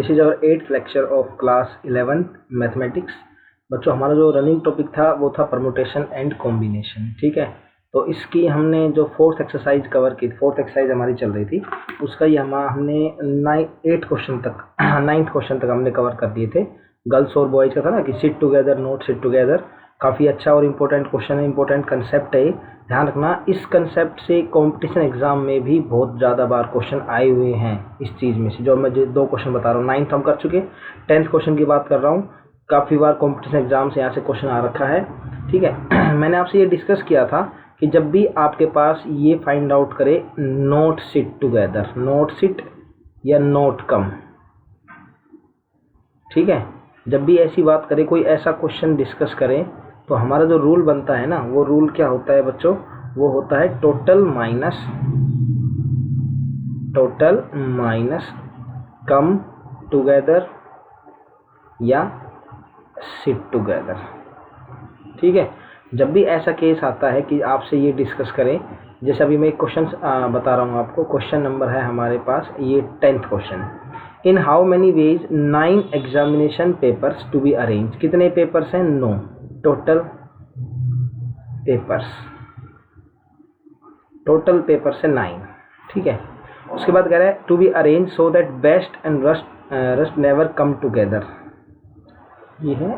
This is our 8th lecture of class 11 mathematics. बच्चों हमारा जो रनिंग टॉपिक था वो था परमुटेशन एंड कॉम्बिनेशन। ठीक है, तो इसकी हमने जो 4th एक्सरसाइज कवर की, 4th एक्सरसाइज हमारी चल रही थी, उसका ही हमने 9th क्वेश्चन तक हमने कवर कर दिए थे। गर्ल्स और बॉयज़ का था ना कि seat together not sit together, काफ़ी अच्छा और इम्पोर्टेंट क्वेश्चन है, इम्पोर्टेंट कंसेप्ट है। ध्यान रखना, इस कंसेप्ट से कंपटीशन एग्जाम में भी बहुत ज़्यादा बार क्वेश्चन आए हुए हैं इस चीज़ में से, जो मैं जो 2 क्वेश्चन बता रहा हूँ। 9th हम कर चुके, 10th क्वेश्चन की बात कर रहा हूँ। काफ़ी बार कंपटीशन एग्जाम से यहाँ से क्वेश्चन आ रखा है। ठीक है, मैंने आपसे ये डिस्कस किया था कि जब भी आपके पास ये फाइंड आउट करे not sit together, not sit या नोट कम, ठीक है, जब भी ऐसी बात करे, कोई ऐसा क्वेश्चन डिस्कस करें, तो हमारा जो रूल बनता है ना, वो रूल क्या होता है बच्चों? वो होता है टोटल माइनस कम टुगेदर या सिट टुगेदर। ठीक है, जब भी ऐसा केस आता है कि आपसे ये डिस्कस करें, जैसे अभी मैं एक क्वेश्चन बता रहा हूँ आपको। क्वेश्चन नंबर है हमारे पास ये 10th question. In how many ways 9 examination papers to be arrange. कितने पेपर्स हैं? 9 टोटल पेपर्स है 9। ठीक है, उसके बाद कह रहा है to be arrange so that best and worst never come together. ये है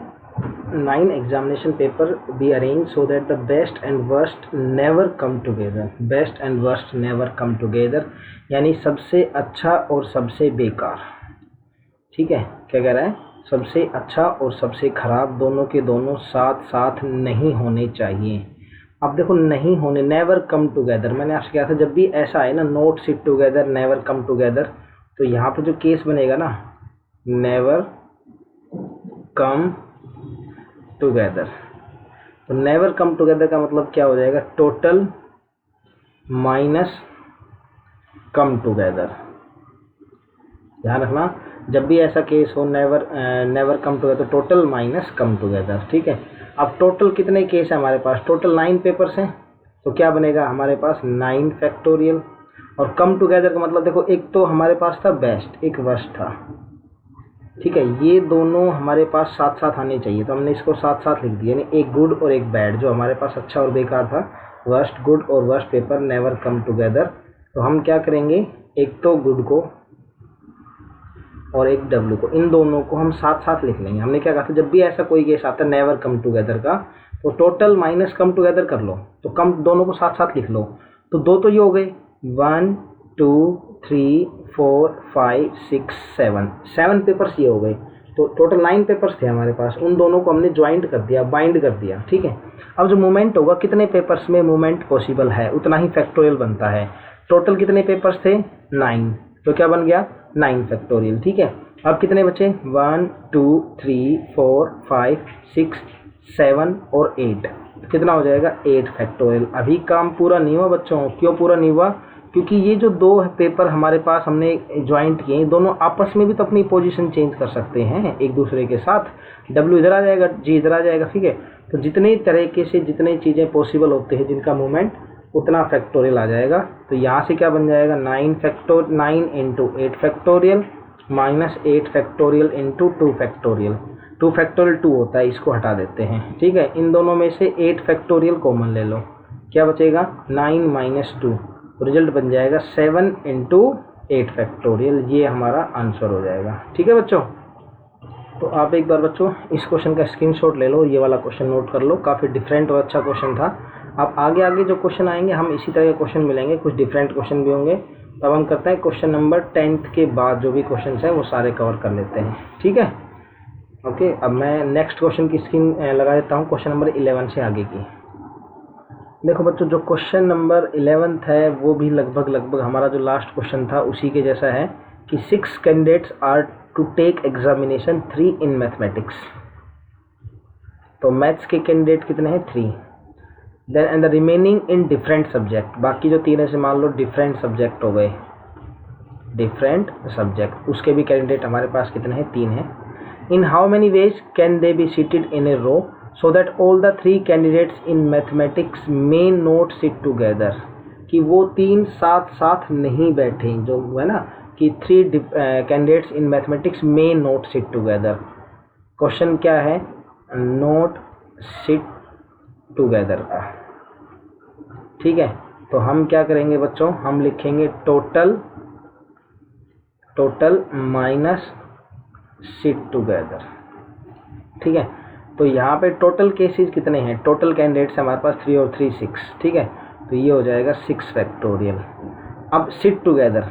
9 examination paper be arrange so that the best and worst never come together. Best and worst never come together यानी सबसे अच्छा और सबसे बेकार। ठीक है, क्या कह रहा है? सबसे अच्छा और सबसे खराब दोनों के दोनों साथ साथ नहीं होने चाहिए। अब देखो, नहीं होने, नेवर कम टुगेदर, मैंने आपसे कहा था जब भी ऐसा है ना, note sit together never come together, तो यहाँ पे जो केस बनेगा ना, नेवर कम टुगेदर, तो नेवर कम टुगेदर का मतलब क्या हो जाएगा? Total minus come together. ध्यान रखना, जब भी ऐसा केस हो never come together, total minus come together. ठीक है, अब टोटल कितने केस है हमारे पास? टोटल 9 पेपर्स हैं, तो क्या बनेगा हमारे पास? 9 फैक्टोरियल। और कम टुगेदर का मतलब देखो, एक तो हमारे पास था बेस्ट, एक वर्स्ट था। ठीक है, ये दोनों हमारे पास साथ साथ आने चाहिए, तो हमने इसको साथ साथ लिख दिया, यानी एक गुड और एक बैड। जो हमारे पास अच्छा और बेकार था, वर्स्ट गुड और worst paper never come together. तो हम क्या करेंगे, एक तो गुड को और एक डब्ल्यू को, इन दोनों को हम साथ साथ लिख लेंगे। हमने क्या कहा था, जब भी ऐसा कोई केस आता है नेवर कम टुगेदर का, तो टोटल माइनस कम टुगेदर कर लो, तो कम दोनों को साथ साथ लिख लो। तो 2 तो ये हो गए, 1 2 3 4 5 6 7 पेपर्स ये हो गए। तो टोटल 9 पेपर्स थे हमारे पास, उन दोनों को हमने ज्वाइंट कर दिया, बाइंड कर दिया। ठीक है, अब जो मूवमेंट होगा, कितने पेपर्स में मूवमेंट पॉसिबल है उतना ही फैक्टोरियल बनता है। टोटल कितने पेपर्स थे? 9, तो क्या बन गया? 9 फैक्टोरियल। ठीक है, अब कितने बचे? 1 2 3 4 5 6 7 और 8, कितना हो जाएगा? 8 फैक्टोरियल। अभी काम पूरा नहीं हुआ बच्चों। क्यों पूरा नहीं हुआ? क्योंकि ये जो 2 पेपर हमारे पास हमने ज्वाइंट किए, दोनों आपस में भी तो अपनी पोजीशन चेंज कर सकते हैं एक दूसरे के साथ। डब्ल्यू इधर आ जाएगा, जी इधर आ जाएगा। ठीक है, तो जितने तरीके से जितने चीज़ें पॉसिबल होते हैं जिनका मूवमेंट, उतना फैक्टोरियल आ जाएगा। तो यहाँ से क्या बन जाएगा? 9 into 8 factorial minus 8 factorial into 2 factorial. 2 factorial 2 होता है, इसको हटा देते हैं। ठीक है, इन दोनों में से 8 फैक्टोरियल कॉमन ले लो, क्या बचेगा? 9 माइनस 2, तो रिजल्ट बन जाएगा 7 इंटू 8 फैक्टोरियल। ये हमारा आंसर हो जाएगा। ठीक है बच्चों, तो आप एक बार बच्चों इस क्वेश्चन का स्क्रीनशॉट ले लो, ये वाला क्वेश्चन नोट कर लो, काफ़ी डिफरेंट और अच्छा क्वेश्चन था। अब आगे आगे जो क्वेश्चन आएंगे, हम इसी तरह के क्वेश्चन मिलेंगे, कुछ डिफरेंट क्वेश्चन भी होंगे। तो अब हम करते हैं क्वेश्चन नंबर 10th के बाद जो भी क्वेश्चन हैं वो सारे कवर कर लेते हैं। ठीक है, ओके। अब मैं नेक्स्ट क्वेश्चन की स्क्रीन लगा देता हूँ, क्वेश्चन नंबर 11 से आगे की। देखो बच्चों, जो क्वेश्चन नंबर 11th है वो भी लगभग हमारा जो लास्ट क्वेश्चन था उसी के जैसा है कि 6 candidates are to take examination 3 in mathematics. तो मैथ्स के कैंडिडेट कितने हैं? 3। Then and the remaining in different subject, बाकी जो 3 ऐसे मान लो डिफरेंट सब्जेक्ट हो गए, डिफरेंट सब्जेक्ट, उसके भी कैंडिडेट हमारे पास कितने हैं? 3 हैं। In how many ways can they be seated in a row so that all the 3 candidates in mathematics may not sit together, कि वो 3 साथ साथ नहीं बैठे, जो है ना कि 3 candidates in mathematics may not sit together. Question क्या है? नॉट सिट टुगेदर का। ठीक है, तो हम क्या करेंगे बच्चों, हम लिखेंगे टोटल माइनस सिट टुगेदर। ठीक है, तो यहाँ पे टोटल केसेस कितने हैं? टोटल कैंडिडेट्स हमारे पास 3 और 3 6। ठीक है, तो ये हो जाएगा 6 फैक्टोरियल। अब सिट टुगेदर,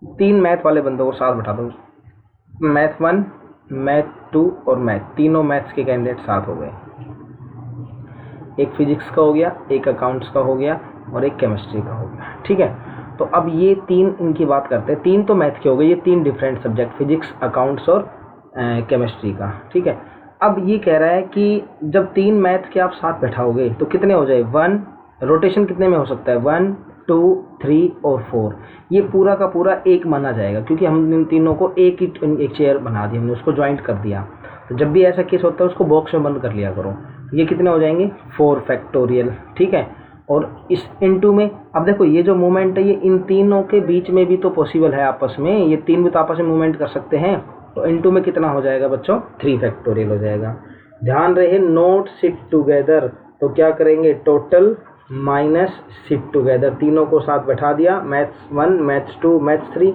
3 मैथ वाले बंदों को साथ बैठा दो, मैथ 1, मैथ 2 और मैथ, तीनों मैथ्स के कैंडिडेट साथ हो गए। एक फिजिक्स का हो गया, एक अकाउंट्स का हो गया और एक केमिस्ट्री का हो गया। ठीक है, तो अब ये 3 इनकी बात करते हैं। 3 तो मैथ के हो गए, ये 3 डिफरेंट सब्जेक्ट, फिजिक्स, अकाउंट्स और केमिस्ट्री का। ठीक है, अब ये कह रहा है कि जब 3 मैथ के आप साथ बैठाओगे तो कितने हो जाए? 1 रोटेशन कितने में हो सकता है? 1 2 3 और 4। ये पूरा का पूरा एक माना जाएगा क्योंकि हम इन तीनों को एक चेयर बना दी, हमने उसको ज्वाइंट कर दिया। तो जब भी ऐसा केस होता है उसको बॉक्स में बंद कर लिया करो। ये कितने हो जाएंगे? 4 फैक्टोरियल। ठीक है, और इस इनटू में अब देखो ये जो मूवमेंट है ये इन तीनों के बीच में भी तो पॉसिबल है आपस में, ये 3 भी तो आपस में मूवमेंट कर सकते हैं। तो इनटू में कितना हो जाएगा बच्चों? 3 फैक्टोरियल हो जाएगा। ध्यान रहे नॉट सिट टुगेदर, तो क्या करेंगे? टोटल माइनस सिट टुगेदर, तीनों को साथ बैठा दिया, मैथ्स 1, मैथ्स 2, मैथ्स 3।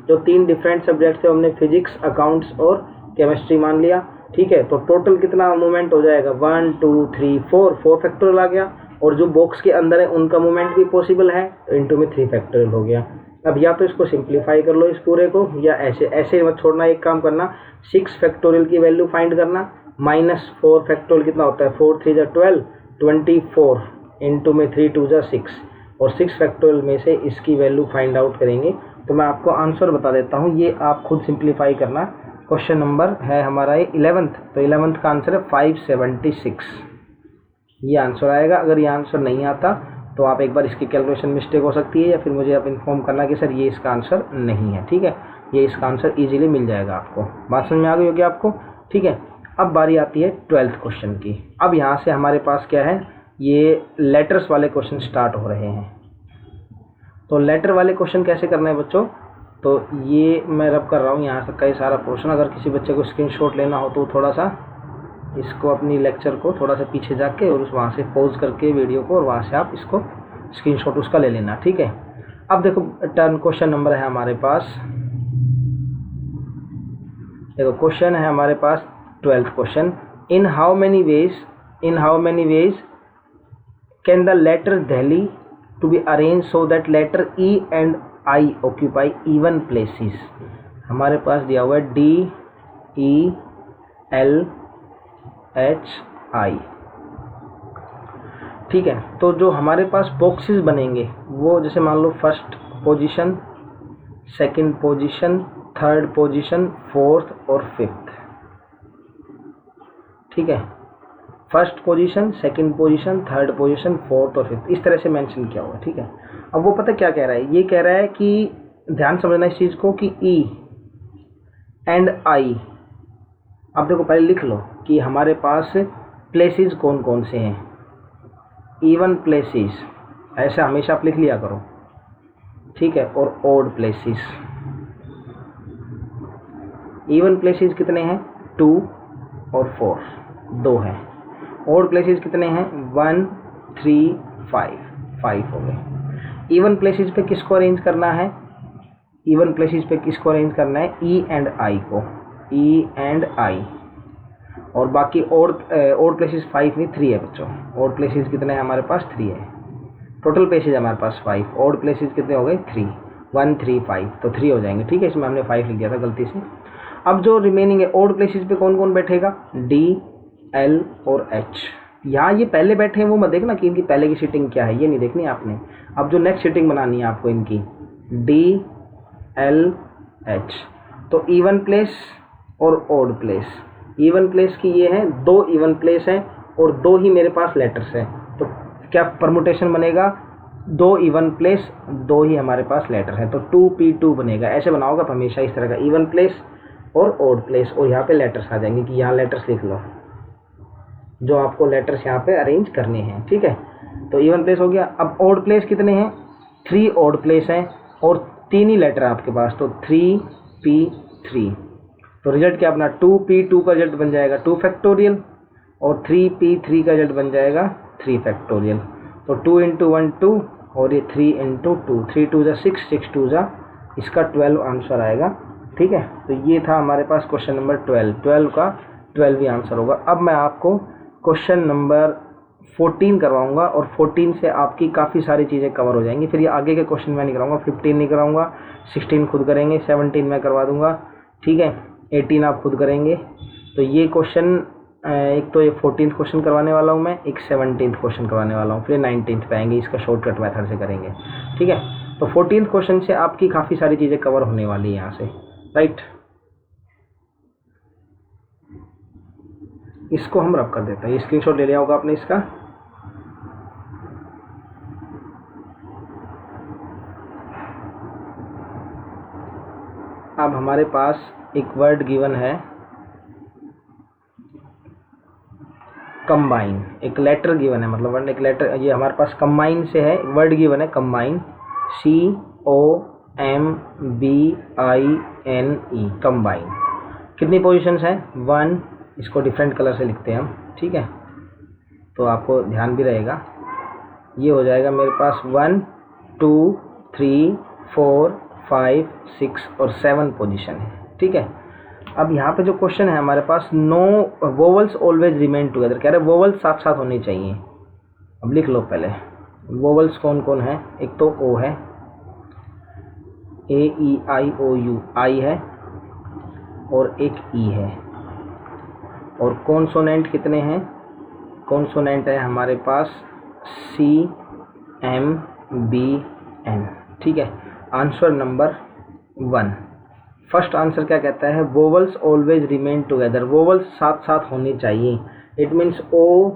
जो 3 डिफरेंट सब्जेक्ट थे हमने फिजिक्स, अकाउंट्स और केमिस्ट्री मान लिया। ठीक है, तो टोटल कितना मूवमेंट हो जाएगा? 1 2 3 4 फैक्टोरियल आ गया, और जो बॉक्स के अंदर है उनका मूवमेंट भी पॉसिबल है, तो इनटू में 3 फैक्टोरियल हो गया। अब या तो इसको सिंप्लीफाई कर लो इस पूरे को, या ऐसे मत छोड़ना। एक काम करना, 6 फैक्टोरियल की वैल्यू फाइंड करना, माइनस 4 फैक्टोरियल कितना होता है? 4 3 12 24 इनटू में 3 2 6, और 6 फैक्टोरियल में से इसकी वैल्यू फाइंड आउट करेंगे। तो मैं आपको आंसर बता देता हूँ, ये आप खुद सिंप्लीफाई करना। क्वेश्चन नंबर है हमारा ये 11th, तो 11th का आंसर है 576। ये आंसर आएगा। अगर ये आंसर नहीं आता तो आप एक बार इसकी कैलकुलेशन मिस्टेक हो सकती है, या फिर मुझे आप इन्फॉर्म करना कि सर ये इसका आंसर नहीं है। ठीक है, ये इसका आंसर इजीली मिल जाएगा आपको। बात समझ में आ गई होगी आपको? ठीक है, अब बारी आती है 12th क्वेश्चन की। अब यहाँ से हमारे पास क्या है, ये लेटर्स वाले क्वेश्चन स्टार्ट हो रहे हैं। तो लेटर वाले क्वेश्चन कैसे करना है बच्चों? तो ये मैं रब कर रहा हूँ यहाँ से कई सारा पोर्शन। अगर किसी बच्चे को स्क्रीनशॉट लेना हो तो थोड़ा सा इसको अपनी लेक्चर को थोड़ा सा पीछे जाके और उस वहाँ से पॉज करके वीडियो को, और वहाँ से आप इसको स्क्रीनशॉट उसका ले लेना। ठीक है, अब देखो टर्न क्वेश्चन नंबर है हमारे पास, देखो क्वेश्चन है हमारे पास 12th question. In how many ways can the letter Delhi to be arrange so that letter E and I occupy even places. हमारे पास दिया हुआ है DELHI। ठीक है, तो जो हमारे पास बॉक्सेस बनेंगे वो जैसे मान लो first position, second position, third position, fourth और फिफ्थ। ठीक है, first position, second position, third position, fourth और फिफ्थ, इस तरह से मेंशन किया हुआ है। ठीक है, अब वो पता क्या कह रहा है? ये कह रहा है कि ध्यान समझना इस चीज़ को कि E एंड I। अब देखो पहले लिख लो कि हमारे पास प्लेसेस कौन कौन से हैं। इवन प्लेसेस, ऐसा हमेशा आप लिख लिया करो। ठीक है, और ओड प्लेसेस। इवन प्लेसेस कितने हैं? 2 और 4, 2 हैं। ओड प्लेसेस कितने हैं? 1 3 5 हो गए। इवन प्लेसेस पे किसको अरेंज करना है? इवन प्लेसेस पे किसको अरेंज करना है? E एंड I को, E एंड I। और बाकी ओड प्लेसेस 5 नहीं 3 है बच्चों। ओड प्लेसेस कितने हैं हमारे पास? 3 है। टोटल प्लेसेस हमारे पास 5, ओड प्लेसेस कितने हो गए? 3, 1 3 5, तो 3 हो जाएंगे। ठीक है, इसमें हमने 5 लिख दिया था गलती से। अब जो रिमेनिंग है ओड प्लेसेस पे कौन कौन बैठेगा? D L और H। यहाँ ये पहले बैठे हैं वो मत देखना कि इनकी पहले की सीटिंग क्या है, ये नहीं देखनी आपने। अब जो नेक्स्ट सीटिंग बनानी है आपको इनकी D L H। तो इवन प्लेस और ओड प्लेस। इवन प्लेस की ये है, 2 इवन प्लेस हैं और 2 ही मेरे पास लेटर्स हैं। तो क्या परमुटेशन बनेगा? 2 इवन प्लेस, 2 ही हमारे पास लेटर हैं, तो 2P2 बनेगा। ऐसे बनाओगे आप हमेशा इस तरह का, इवन प्लेस और ओड प्लेस, और यहाँ पे लेटर्स आ जाएंगे कि यहाँ लेटर्स लिख लो जो आपको लेटर्स यहाँ पे अरेंज करने हैं। ठीक है, तो इवन प्लेस हो गया। अब ओड प्लेस कितने हैं? 3 ओड प्लेस हैं और तीन ही लेटर है आपके पास, तो 3p3। तो रिजल्ट क्या अपना 2p2 का रिजल्ट बन जाएगा 2 फैक्टोरियल और 3p3 का रिजल्ट बन जाएगा 3 फैक्टोरियल। तो 2 × 1 2 और ये 3 × 2, 3 2 जा 6, 6 2 जा इसका 12 आंसर आएगा। ठीक है, तो ये था हमारे पास क्वेश्चन नंबर 12 का 12 ही आंसर होगा। अब मैं आपको क्वेश्चन नंबर 14 करवाऊंगा और 14 से आपकी काफ़ी सारी चीज़ें कवर हो जाएंगी। फिर ये आगे के क्वेश्चन मैं नहीं कराऊंगा, 15 नहीं कराऊंगा, 16 खुद करेंगे, 17 मैं करवा दूंगा। ठीक है, 18 आप खुद करेंगे। तो ये क्वेश्चन एक तो ये 14th क्वेश्चन करवाने वाला हूँ मैं, एक 17th क्वेश्चन करवाने वाला हूँ, फिर 19th पे आएंगे, इसका शॉर्टकट मेथड से करेंगे। ठीक है, तो 14th क्वेश्चन से आपकी काफ़ी सारी चीज़ें कवर होने वाली है यहाँ से, राइट। इसको हम रब कर देते हैं, स्क्रीनशॉट ले लिया होगा आपने इसका। अब हमारे पास एक वर्ड गिवन है कंबाइन, एक लेटर गिवन है, मतलब वर्ड एक लेटर, ये हमारे पास कंबाइन से है, वर्ड गिवन है कंबाइन, COMBINE, कंबाइन। कितनी पोजीशंस हैं? 1, इसको डिफरेंट कलर से लिखते हैं हम। ठीक है, तो आपको ध्यान भी रहेगा, ये हो जाएगा मेरे पास 1 2 3 4 5 6 और 7 पोजीशन है। ठीक है, अब यहाँ पे जो क्वेश्चन है हमारे पास, no vowels always remain together, कह रहे वोवल्स साथ साथ होनी चाहिए। अब लिख लो पहले वोवल्स कौन कौन है। एक तो ओ है, AEIOU, आई है, और एक ई है। और कॉन्सोनेंट कितने हैं? कॉन्सोनेंट है हमारे पास CMBN। ठीक है, आंसर नंबर 1। फर्स्ट आंसर क्या कहता है? Vowels always remain together, vowels साथ साथ होनी चाहिए। इट मीन्स O,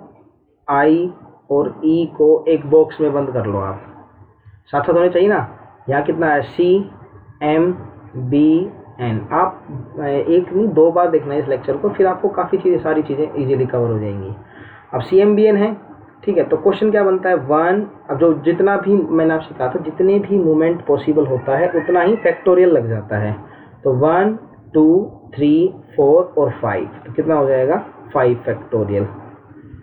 I और E को एक बॉक्स में बंद कर लो आप, साथ साथ होने चाहिए ना। यहाँ कितना है? CMBN। आप एक नहीं 2 बार देखना है इस लेक्चर को, फिर आपको काफ़ी चीज़ें, सारी चीज़ें इजीली कवर हो जाएंगी। अब CMBN है, ठीक है, तो क्वेश्चन क्या बनता है? 1, अब जो जितना भी मैंने आपसे कहा था, जितने भी मूवमेंट पॉसिबल होता है उतना ही फैक्टोरियल लग जाता है। तो 1 2 3 4 और 5, तो कितना हो जाएगा? 5 फैक्टोरियल।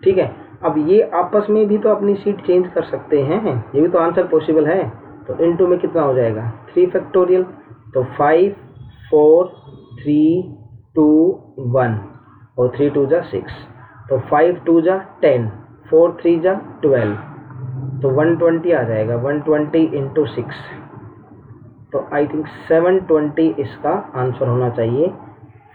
ठीक है, अब ये आपस में भी तो अपनी सीट चेंज कर सकते हैं, ये भी तो आंसर पॉसिबल है। तो इनटू में कितना हो जाएगा? 3 फैक्टोरियल। तो 5 4 3 2 1 और 3 2 जा 6, तो 5 2 जा 10, 4 3 जा 12, तो 120 आ जाएगा। 120 × 6, तो आई थिंक 720 इसका आंसर होना चाहिए।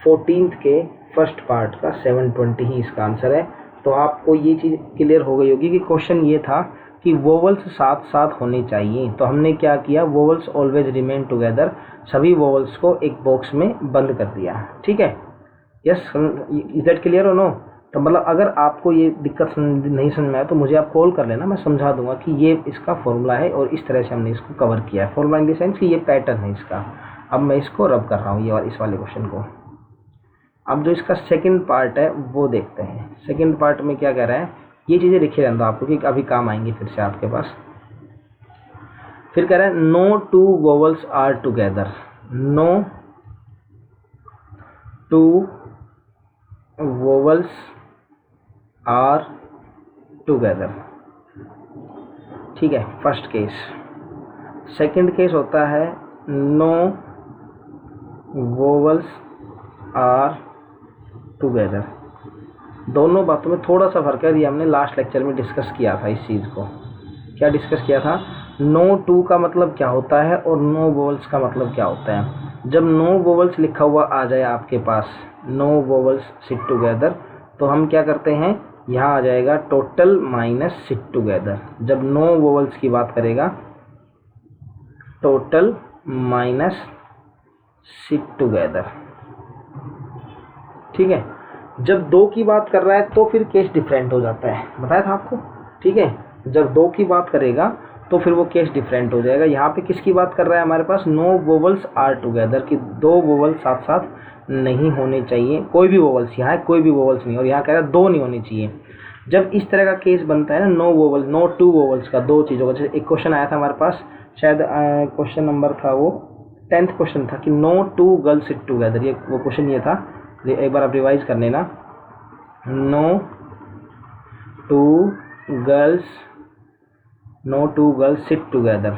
14th के फर्स्ट पार्ट का 720 ही इसका आंसर है। तो आपको ये चीज़ क्लियर हो गई होगी कि क्वेश्चन ये था कि वोवल्स साथ साथ होने चाहिए। तो हमने क्या किया? वोवल्स ऑलवेज रिमेन टुगेदर, सभी वोवल्स को एक बॉक्स में बंद कर दिया। ठीक है, यस, इज दैट क्लियर और नो? तो मतलब अगर आपको ये दिक्कत नहीं समझ में आया तो मुझे आप कॉल कर लेना, मैं समझा दूंगा कि ये इसका फॉर्मूला है और इस तरह से हमने इसको कवर किया है। फॉर्मूला इन द सेंस कि ये पैटर्न है इसका। अब मैं इसको रब कर रहा हूँ, ये इस वाले क्वेश्चन को। अब जो इसका सेकंड पार्ट है वो देखते हैं। सेकंड पार्ट में क्या कह रहा है, ये चीज़ें लिखे रहने दो आपको कि अभी काम आएंगी फिर से आपके पास। फिर कह रहा है no 2 vowels are together, no 2 vowels are together. ठीक है, फर्स्ट केस। सेकंड केस होता है नो वोवल्स आर टुगेदर। दोनों बातों में थोड़ा सा फर्क है, ये हमने लास्ट लेक्चर में डिस्कस किया था इस चीज़ को। क्या डिस्कस किया था? नो 2 का मतलब क्या होता है और नो वोवल्स का मतलब क्या होता है। जब नो वोवल्स लिखा हुआ आ जाए आपके पास, नो वोवल्स सिट टुगेदर, तो हम क्या करते हैं, यहाँ आ जाएगा टोटल माइनस सिट टुगेदर। जब नो वोवल्स की बात करेगा, टोटल माइनस सिट टुगेदर। ठीक है, जब 2 की बात कर रहा है तो फिर केस डिफरेंट हो जाता है, बताया था आपको। ठीक है, जब 2 की बात करेगा तो फिर वो केस डिफरेंट हो जाएगा। यहाँ पे किसकी बात कर रहा है हमारे पास? नो वोवल्स आर टुगेदर, कि 2 वोवल्स साथ साथ नहीं होने चाहिए। कोई भी वोवल्स, यहाँ कोई भी वोवल्स नहीं, और यहाँ कह रहा है 2 नहीं होनी चाहिए। जब इस तरह का केस बनता है ना, no vowel, no two vowels का, दो चीज़ों का, जैसे एक क्वेश्चन आया था हमारे पास, शायद क्वेश्चन नंबर था वो 10th क्वेश्चन था कि no two girls sit together, ये वो क्वेश्चन ये था, एक बार आप रिवाइज कर लेना। No two girls sit together.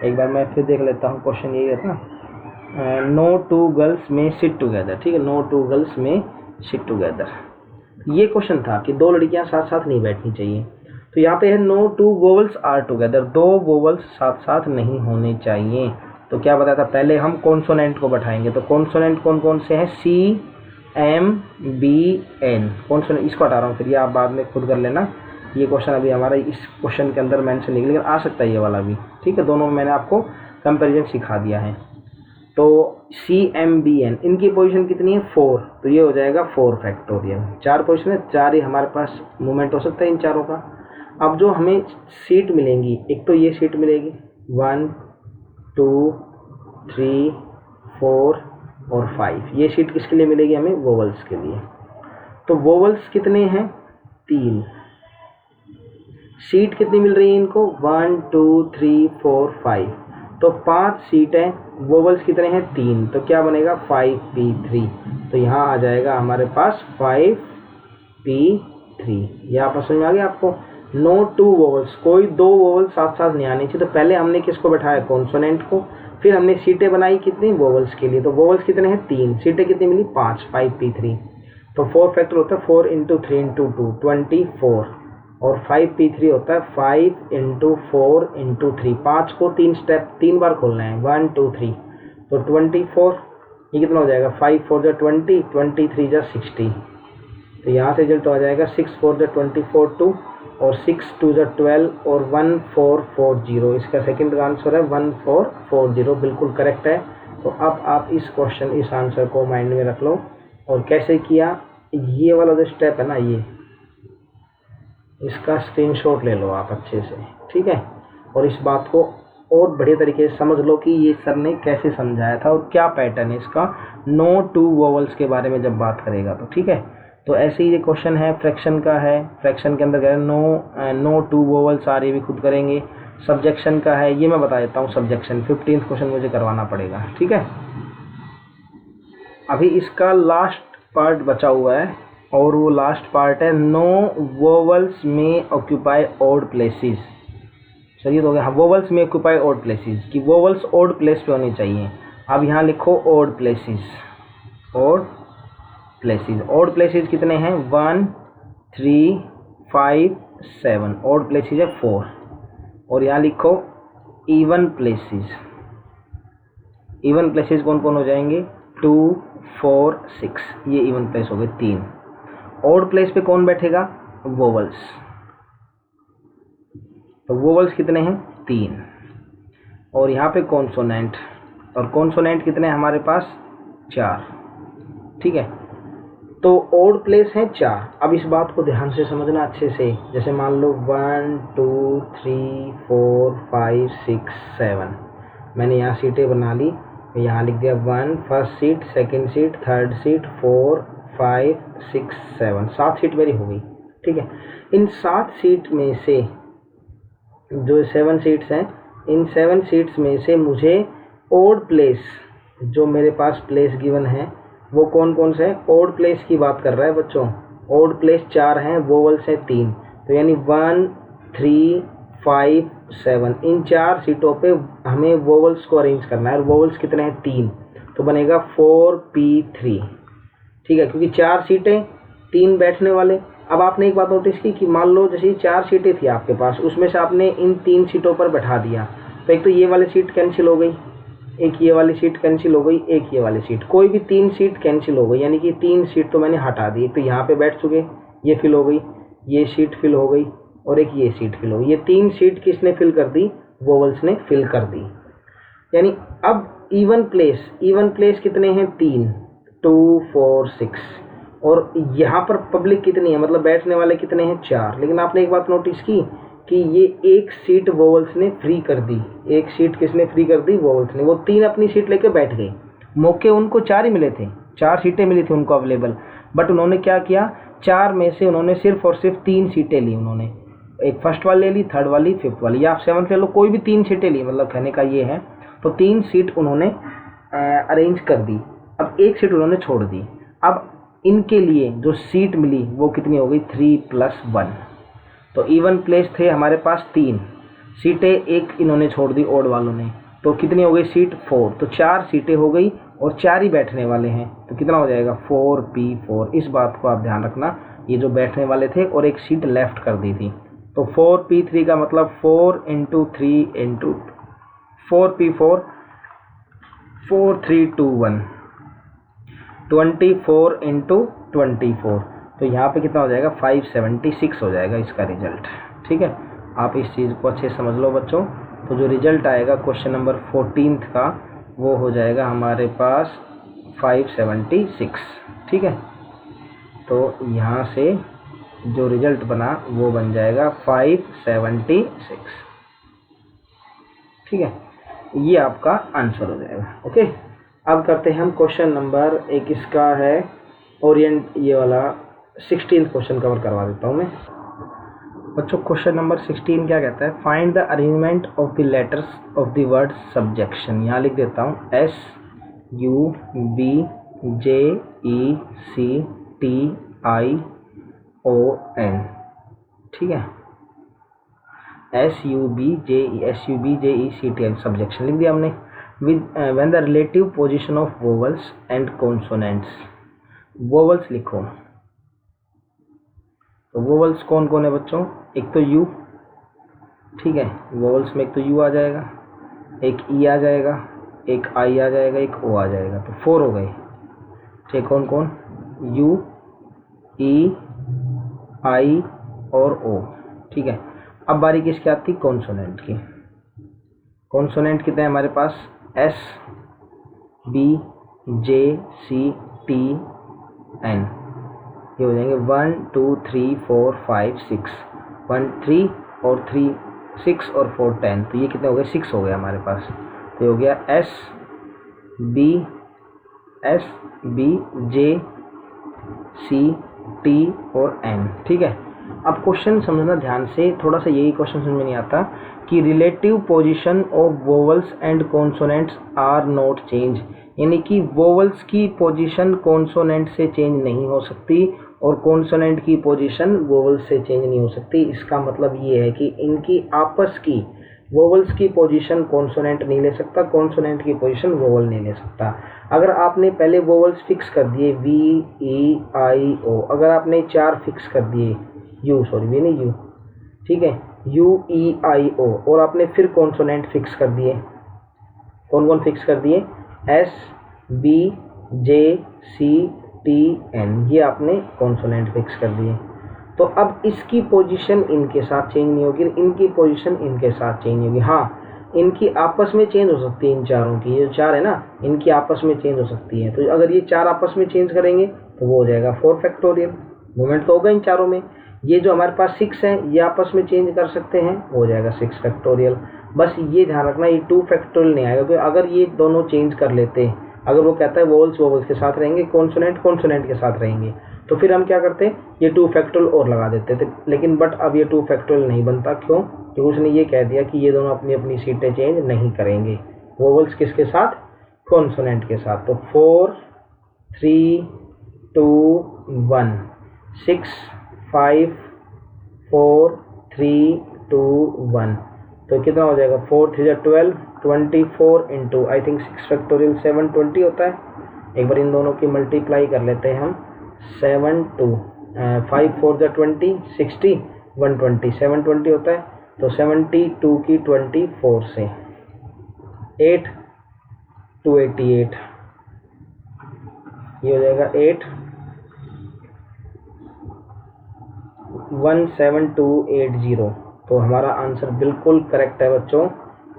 एक बार मैं फिर देख लेता हूँ, क्वेश्चन यही है ना, नो टू गर्ल्स में सिट टुगेदर, ठीक है, नो टू गर्ल्स में सिट टुगेदर, ये क्वेश्चन था कि दो लड़कियां साथ साथ नहीं बैठनी चाहिए। तो यहाँ पे है no two vowels are together, दो वोवल्स साथ साथ नहीं होने चाहिए। तो क्या बताया था, पहले हम कॉन्सोनेंट को बैठाएंगे, तो कॉन्सोनेंट कौन कौन से हैं, C M B N, consonant, इसको हटा रहा हूँ, फिर ये आप बाद में खुद कर लेना। ये क्वेश्चन अभी हमारा इस क्वेश्चन के अंदर मेंशन नहीं, लेकिन आ सकता है ये वाला भी, ठीक है, दोनों में मैंने आपको कंपैरिजन सिखा दिया है। तो सी एम बी एन, इनकी पोजीशन कितनी है 4, तो ये हो जाएगा 4 फैक्टोरियल, 4 पोजीशन है, 4 ही हमारे पास मूवमेंट हो सकता है इन चारों का। अब जो हमें सीट मिलेंगी, एक तो ये सीट मिलेगी 1 2 3 4 और 5, ये सीट किसके लिए मिलेगी हमें, वोवल्स के लिए। तो वोवल्स कितने हैं 3, सीट कितनी मिल रही है इनको 1 2 3 4 5, तो 5 सीट है, वोवल्स कितने हैं 3, तो क्या बनेगा 5p3, तो यहाँ आ जाएगा हमारे पास 5p3। यहाँ पर समझ में आ गया आपको, नो टू वोवल्स, कोई दो वोवल्स साथ साथ नहीं आनी चाहिए। तो पहले हमने किसको बैठाया, कॉन्सोनेंट को, फिर हमने सीटें बनाई कितनी, वोवल्स के लिए, तो वोवल्स कितने हैं 3, सीटें कितनी मिली 5, 5p3, तो 4 फैक्टर होता है 4 × 3 × 2 24, और 5p3 होता है 5 × 4 × 3, 5 को 3 बार खोलना है, 1 2 3, तो 24, ये कितना हो जाएगा 5 4 जा 20, 23 जा 60, तो यहाँ से रिजल्ट आ जाएगा 6 4 जा 24 2, और 6 2 जा 12, और 1440, इसका सेकंड आंसर है 1440, बिल्कुल करेक्ट है। तो अब आप इस क्वेश्चन, इस आंसर को माइंड में रख लो। और कैसे किया, ये वाला जो स्टेप है ना, ये इसका स्क्रीनशॉट ले लो आप अच्छे से, ठीक है, और इस बात को और बढ़िया तरीके से समझ लो कि ये सर ने कैसे समझाया था और क्या पैटर्न है इसका, नो टू वोवल्स के बारे में जब बात करेगा तो, ठीक है। तो ऐसे ही ये क्वेश्चन है, फ्रैक्शन का है, फ्रैक्शन के अंदर नो टू वोवल्स आ रही भी खुद करेंगे। सब्जेक्शन का है, ये मैं बता देता हूँ, सब्जेक्शन 15th क्वेश्चन मुझे करवाना पड़ेगा, ठीक है। अभी इसका लास्ट पार्ट बचा हुआ है, और वो लास्ट पार्ट है नो वोवल्स में ऑक्यूपाई ऑड प्लेसेस। चलिए तो हो गया, हाँ, वोवल्स में ऑक्यूपाई ऑड प्लेसेस, कि वोवल्स ऑड प्लेस पे होनी चाहिए। अब यहाँ लिखो ऑड प्लेसेस, ऑड प्लेसेस कितने हैं 1 3 5 7, ऑड प्लेसेस है 4, और यहाँ लिखो इवन प्लेसेस कौन कौन हो जाएंगे 2 4 6, ये इवन प्लेस हो गए 3। ऑड प्लेस पे कौन बैठेगा, वोवल्स, तो वोवल्स कितने हैं 3, और यहाँ पे कॉन्सोनेंट, और कॉन्सोनेंट कितने हैं हमारे पास 4, ठीक है। तो ऑड प्लेस हैं 4। अब इस बात को ध्यान से समझना अच्छे से, जैसे मान लो 1 2 3 4 5 6 7, मैंने यहाँ सीटें बना ली, यहाँ लिख दिया 1 first seat, second seat, third seat, 4 5 6 7, 7 seat मेरी हो गई, ठीक है। इन 7 सीट में से जो 7 सीट्स हैं, इन 7 सीट्स में से मुझे ऑड प्लेस, जो मेरे पास प्लेस गिवन है वो कौन कौन से हैं, ऑड प्लेस की बात कर रहा है बच्चों। ऑड प्लेस 4 हैं, वोवल्स हैं 3, तो यानी 1 3 5 7, इन 4 सीटों पे हमें वोवल्स को अरेंज करना है, और वोवल्स कितने हैं 3, तो बनेगा 4p3, ठीक है, क्योंकि 4 सीटें 3 बैठने वाले। अब आपने एक बात नोटिस की कि मान लो जैसे 4 सीटें थी आपके पास, उसमें से आपने इन 3 सीटों पर बैठा दिया, तो एक तो ये वाली सीट कैंसिल हो गई, एक ये वाली सीट कैंसिल हो गई, एक ये वाली सीट, कोई भी 3 सीट कैंसिल हो गई, यानी कि 3 सीट तो मैंने हटा दी। तो यहाँ पे बैठ चुके, ये फिल हो गई, ये सीट फिल हो गई, और एक ये सीट फिल हो गई। ये 3 सीट किसने फिल कर दी, वोवल्स ने फिल कर दी। यानी अब इवन प्लेस कितने हैं 3 2 4 6, और यहाँ पर पब्लिक कितनी है, मतलब बैठने वाले कितने हैं 4। लेकिन आपने एक बात नोटिस की कि ये एक सीट वोवल्स ने फ्री कर दी, एक सीट किसने फ्री कर दी, वोवल्स ने। वो 3 अपनी सीट लेके बैठ गए, मौके उनको 4 ही मिले थे, 4 सीटें मिली थी उनको अवेलेबल, बट उन्होंने क्या किया, 4 में से उन्होंने सिर्फ और सिर्फ 3 सीटें ली उन्होंने, एक फर्स्ट वाली ले ली, थर्ड वाली, फिफ्थ वाली, या आप 7th ले लो, कोई भी 3 सीटें ली, मतलब कहने का ये है। तो 3 सीट उन्होंने अरेंज कर दी, अब 1 सीट उन्होंने छोड़ दी। अब इनके लिए जो सीट मिली वो कितनी हो गई, 3+1। तो इवन प्लेस थे हमारे पास 3 सीटें, एक इन्होंने छोड़ दी ओड वालों ने, तो कितनी हो गई सीट 4। तो 4 सीटें हो गई और 4 ही बैठने वाले हैं, तो कितना हो जाएगा 4p4। इस बात को आप ध्यान रखना, ये जो बैठने वाले थे और एक सीट लेफ्ट कर दी थी। तो 4p3 का मतलब 4 × 3 × 4p4, 4 3 2 1, 24 × 24। तो यहाँ पे कितना हो जाएगा 576 हो जाएगा इसका रिजल्ट। ठीक है, आप इस चीज़ को अच्छे समझ लो बच्चों। तो जो रिजल्ट आएगा क्वेश्चन नंबर 14 का वो हो जाएगा हमारे पास 576। ठीक है, तो यहाँ से जो रिजल्ट बना वो बन जाएगा 576। ठीक है, ये आपका आंसर हो जाएगा। ओके, अब करते हैं हम क्वेश्चन नंबर एक, इसका है ओरिएंट, ये वाला 16th क्वेश्चन कवर करवा देता हूँ मैं बच्चों। क्वेश्चन नंबर 16 क्या कहता है, find the arrangement of the letters of the word subjection. यहाँ लिख देता हूँ SUBJECTION। ठीक है, SUBJECTION सब्जेक्शन लिख दिया हमने। With when the relative position of vowels and consonants. Vowels लिखो, तो वोवल्स कौन कौन है बच्चों, एक तो यू, ठीक है, वोवल्स में एक तो यू आ जाएगा, एक ई आ जाएगा, एक आई आ जाएगा, एक ओ आ जाएगा, तो 4 हो गए। ठीक, कौन कौन, यू, ई, आई और ओ। ठीक है, अब बारी किसकी आती, कॉन्सोनेंट की। कॉन्सोनेंट कितने हैं हमारे पास, S B J C T N। ये हो जाएंगे 1 2 3 4 5 6, 1 3 और 3 6 और 4 10, तो ये कितने हो गए, 6 हो गया हमारे पास। तो ये हो गया S B J C T और N। ठीक है, अब क्वेश्चन समझना ध्यान से, थोड़ा सा यही क्वेश्चन समझ में नहीं आता कि relative position of vowels and consonants are not change, यानी कि वोवल्स की पोजीशन कॉन्सोनेंट से चेंज नहीं हो सकती और कॉन्सोनेंट की पोजीशन वोवल्स से चेंज नहीं हो सकती। इसका मतलब ये है कि इनकी आपस की वोवल्स की पोजीशन कॉन्सोनेंट नहीं ले सकता, कॉन्सोनेंट की पोजीशन वोवल नहीं ले सकता। अगर आपने पहले वोवल्स फिक्स कर दिए V E I O, अगर आपने 4 फिक्स कर दिए, वी नहीं यू, ठीक है, U E I O, और आपने फिर कॉन्सोनेंट फिक्स कर दिए, कौन कौन फिक्स कर दिए, S B J C T N, ये आपने कॉन्सोनेंट फिक्स कर दिए। तो अब इसकी पोजीशन इनके साथ चेंज नहीं होगी, इनकी पोजीशन इनके साथ चेंज नहीं होगी। हाँ, इनकी आपस में चेंज हो सकती है, इन चारों की, ये जो 4 है ना, इनकी आपस में चेंज हो सकती है। तो अगर ये 4 आपस में चेंज करेंगे तो वो हो जाएगा 4 फैक्टोरियल, मूवमेंट तो होगा इन चारों में। ये जो हमारे पास 6 हैं ये आपस में चेंज कर सकते हैं, हो जाएगा 6 फैक्टोरियल। बस ये ध्यान रखना, ये 2 फैक्टोरियल नहीं आएगा, क्योंकि अगर ये दोनों चेंज कर लेते, अगर वो कहता है वोवल्स वोवल्स के साथ रहेंगे, कॉन्सोनेंट कॉन्सोनेंट के साथ रहेंगे, तो फिर हम क्या करते, ये 2 फैक्टोरियल और लगा देते थे। लेकिन बट अब ये 2 फैक्टोरियल नहीं बनता, क्यों, क्योंकि उसने ये कह दिया कि ये दोनों अपनी अपनी सीटें चेंज नहीं करेंगे, वोवल्स किसके साथ, कॉन्सोनेंट के साथ। तो 4 3 2 1 6 5 4 3 2 1, तो कितना हो जाएगा, 4 3 12, 24 इंटू आई थिंक 6 फैक्टोरियल 720 होता है। एक बार इन दोनों की मल्टीप्लाई कर लेते हैं हम, 7 2 5 4 20 60 120 720 होता है। तो 72 की 24 से 8 288, ये हो जाएगा 8 17280। तो हमारा आंसर बिल्कुल करेक्ट है बच्चों,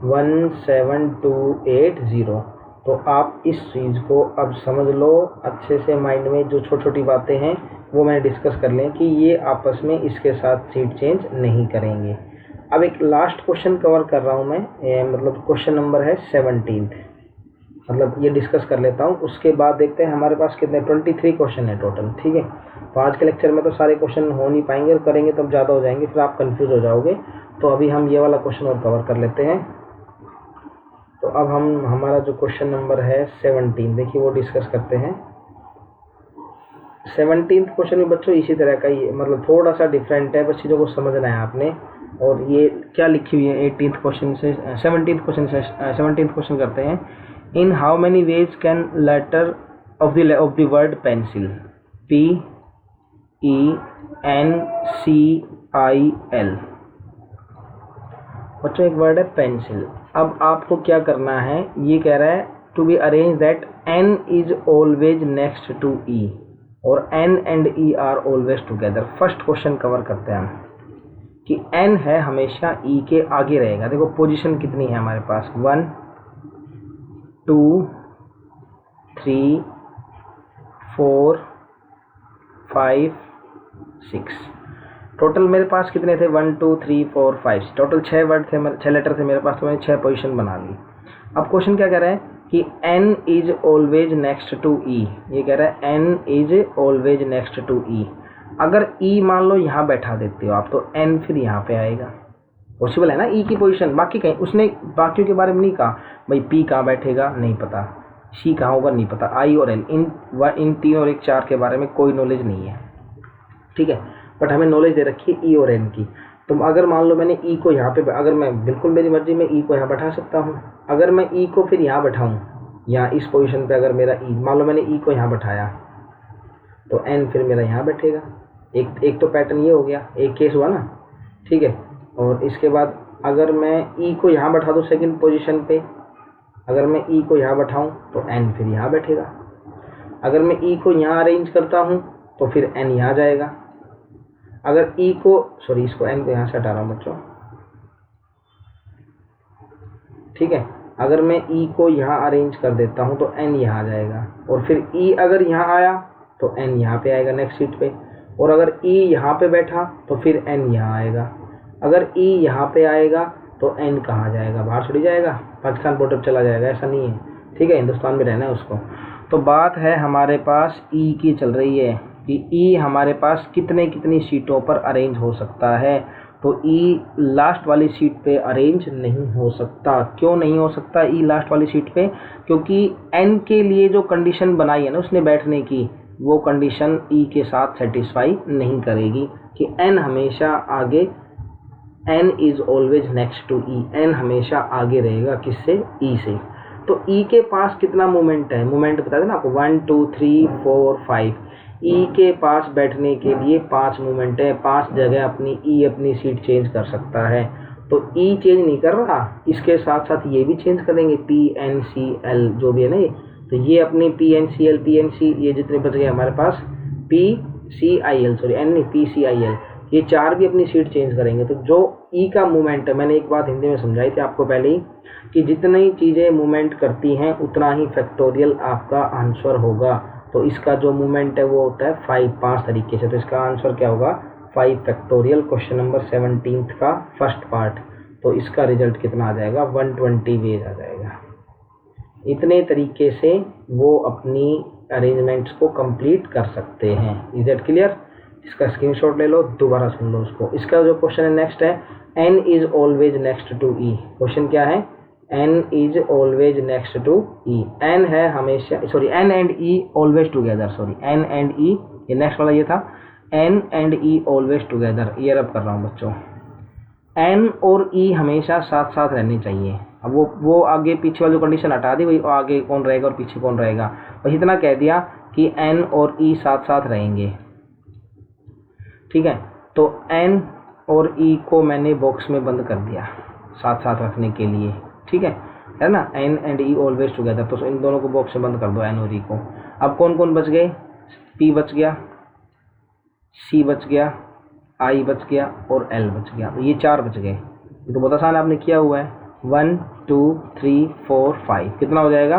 17280। तो आप इस चीज़ को अब समझ लो अच्छे से, माइंड में जो छोटी छोटी बातें हैं वो मैंने डिस्कस कर लें कि ये आपस में इसके साथ सीट चेंज नहीं करेंगे। अब एक लास्ट क्वेश्चन कवर कर रहा हूँ मैं, मतलब क्वेश्चन नंबर है 17। मतलब ये डिस्कस कर लेता हूँ, उसके बाद देखते हैं हमारे पास कितने 23 क्वेश्चन है टोटल। ठीक है, तो आज के लेक्चर में तो सारे क्वेश्चन हो नहीं पाएंगे, और करेंगे तो ज़्यादा हो जाएंगे, फिर आप कंफ्यूज हो जाओगे। तो अभी हम ये वाला क्वेश्चन और कवर कर लेते हैं। तो अब हम हमारा जो क्वेश्चन नंबर है 17, देखिए वो डिस्कस करते हैं। 17th क्वेश्चन में बच्चों इसी तरह का ही, मतलब थोड़ा सा डिफरेंट है, बस चीज़ों को समझना है आपने। और ये क्या लिखी हुई है 18th क्वेश्चन से 17th क्वेश्चन करते हैं। In how many ways can letter of the word pencil PENCIL। बच्चों एक वर्ड है पेंसिल। अब आपको क्या करना है, ये कह रहा है to be arrange that N is always next to E और N and E are always together. First question cover करते हैं हम कि N है हमेशा E के आगे रहेगा। देखो पोजीशन कितनी है हमारे पास, 1 2 3 4 5 6। टोटल मेरे पास कितने थे, 1 2 3 4 5, टोटल 6 वर्ड थे, 6 लेटर थे मेरे पास, तो मैंने 6 पोजीशन बना ली। अब क्वेश्चन क्या कह रहा है कि N is always next to E। ये कह रहा है N is always next to E। अगर E मान लो यहाँ बैठा देते हो आप, तो N फिर यहाँ पे आएगा। पॉसिबल है ना E की पोजीशन, बाकी कहीं उसने बाकियों के बारे में नहीं कहा भाई, P कहाँ बैठेगा नहीं पता, C कहाँ होगा नहीं पता, I और L इन 3 और 1 4 के बारे में कोई नॉलेज नहीं है। ठीक है, बट हमें नॉलेज दे रखी है E और N की। तो अगर मान लो मैंने E को यहाँ पे, अगर मैं बिल्कुल मेरी मर्जी में E को यहाँ बैठा सकता हूँ। अगर मैं E को फिर यहाँ बैठाऊँ, यहाँ इस पोजीशन पे अगर मेरा E, मान लो मैंने E को यहाँ बैठाया, तो N फिर मेरा यहाँ बैठेगा। एक तो पैटर्न ये हो गया, एक केस हुआ ना। ठीक है, और इसके बाद अगर मैं E को यहाँ बैठा दूँ सेकंड पोजीशन पे, अगर मैं E को यहाँ बैठाऊँ तो N फिर यहाँ बैठेगा। अगर मैं E को यहाँ अरेंज करता हूँ तो फिर N यहाँ जाएगा। अगर E को, सॉरी इसको N को यहाँ से हटा रहा हूँ बच्चों। ठीक है, अगर मैं E को यहाँ अरेंज कर देता हूँ तो N यहाँ जाएगा, और फिर E अगर यहाँ आया तो N यहाँ पे आएगा नेक्स्ट सीट पे, और अगर E यहाँ पे बैठा तो फिर N यहाँ आएगा। अगर E यहाँ पे आएगा तो N कहाँ जाएगा, बाहर छोड़ी जाएगा, पाकिस्तान बॉर्डर चला जाएगा, ऐसा नहीं है। ठीक है, हिंदुस्तान में रहना है उसको। तो बात है हमारे पास E की चल रही है कि E हमारे पास कितनी सीटों पर अरेंज हो सकता है। तो E लास्ट वाली सीट पे अरेंज नहीं हो सकता। क्यों नहीं हो सकता E लास्ट वाली सीट पे? क्योंकि N के लिए जो कंडीशन बनाई है ना उसने बैठने की, वो कंडीशन E के साथ सेटिस्फाई नहीं करेगी कि N हमेशा आगे, N is always next to E, N हमेशा आगे रहेगा किससे, E से। तो E के पास कितना मूवमेंट है, मूवमेंट बता देना आपको, 1 2 3 4 5। E के पास बैठने के लिए 5 मूवमेंट है, 5 जगह अपनी E अपनी सीट चेंज कर सकता है। तो E चेंज नहीं कर रहा, इसके साथ साथ ये भी चेंज करेंगे, PNCL जो भी है ना ये, तो ये अपनी PNCL PNC ये जितने बच गए हमारे पास, PCIL सॉरी N नहीं PCIL, ये 4 भी अपनी सीट चेंज करेंगे। तो जो E का मूवमेंट है, मैंने एक बात हिंदी में समझाई थी आपको पहले ही कि जितनी चीज़ें मूवमेंट करती हैं उतना ही फैक्टोरियल आपका आंसर होगा। तो इसका जो मूवमेंट है वो होता है 5 तरीके से। तो इसका आंसर क्या होगा, 5 फैक्टोरियल, क्वेश्चन नंबर 17 का फर्स्ट पार्ट। तो इसका रिजल्ट कितना आ जाएगा, 120 वेज आ जाएगा। इतने तरीके से वो अपनी अरेंजमेंट्स को कंप्लीट कर सकते हैं। Is that clear? इसका स्क्रीनशॉट ले लो, दोबारा सुन लो उसको। इसका जो क्वेश्चन है नेक्स्ट है, N is always next to E। Question क्या है, N is always next to E। N है हमेशा, sorry N and E always together, sorry N and E, ये नेक्स्ट वाला ये था, N and E always together, ये रब कर रहा हूँ बच्चों। N और E हमेशा साथ साथ रहने चाहिए। अब वो आगे पीछे वाली कंडीशन हटा दी, वही आगे कौन रहेगा और पीछे कौन रहेगा, बस इतना कह दिया कि N और E साथ साथ रहेंगे। ठीक है, तो N और E को मैंने बॉक्स में बंद कर दिया साथ साथ रखने के लिए। ठीक है ना, N and E always together, तो इन दोनों को बॉक्स में बंद कर दो, N और E को। अब कौन कौन बच गए, P बच गया, C बच गया, I बच गया और L बच गया। तो ये 4 बच गए। ये तो बहुत आसान आपने किया हुआ है, 1 2 3 4 5, कितना हो जाएगा,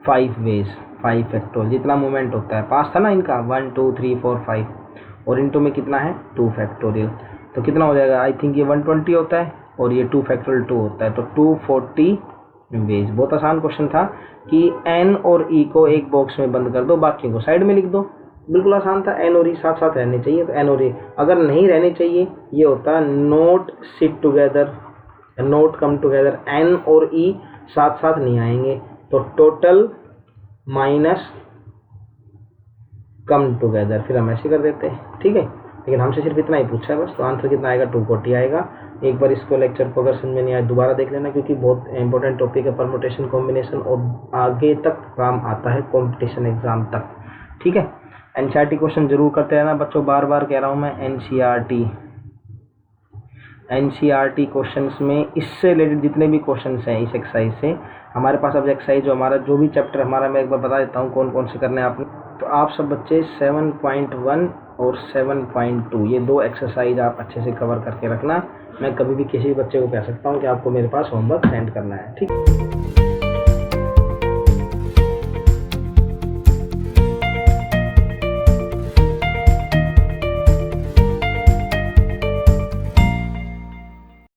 5 वेज, 5 फैक्टोरियल, जितना मूवमेंट होता है 5 था ना इनका, 1 2 3 4 5, और इनटू में कितना है 2 फैक्टोरियल। तो कितना हो जाएगा, आई थिंक ये 120 होता है और ये 2 फैक्टोरियल 2 होता है, तो 240 वेज। बहुत आसान क्वेश्चन था कि एन और ई को एक बॉक्स में बंद कर दो, बाकियों को साइड में लिख दो। बिल्कुल आसान था। एन और ई साथ साथ रहने चाहिए, तो एन और ई अगर नहीं रहने चाहिए ये होता not sit together, not come together. N और ई साथ साथ नहीं आएंगे, तो टोटल माइनस कम टुगेदर, फिर हम ऐसे कर देते हैं, ठीक है। लेकिन हमसे सिर्फ इतना ही पूछा है बस, तो आंसर कितना आएगा 240 आएगा। एक बार इसको लेक्चर को अगर समझ में नहीं आया दोबारा देख लेना, क्योंकि बहुत इंपॉर्टेंट टॉपिक है परमुटेशन कॉम्बिनेशन, और आगे तक काम आता है कॉम्पिटिशन एग्जाम तक, ठीक है। एनसीईआरटी क्वेश्चन जरूर करते रहना बच्चों, बार बार कह रहा हूँ मैं। एनसीईआरटी क्वेश्चंस में इससे रिलेटेड जितने भी क्वेश्चंस हैं इस एक्सरसाइज से, हमारे पास अब एक्सरसाइज जो हमारा जो भी चैप्टर हमारा, मैं एक बार बता देता हूँ कौन कौन से करने हैं आपने। तो आप सब बच्चे 7.1 और 7.2 ये 2 एक्सरसाइज आप अच्छे से कवर करके रखना। मैं कभी भी किसी बच्चे को कह सकता हूँ कि आपको मेरे पास होमवर्क सेंड करना है, ठीक।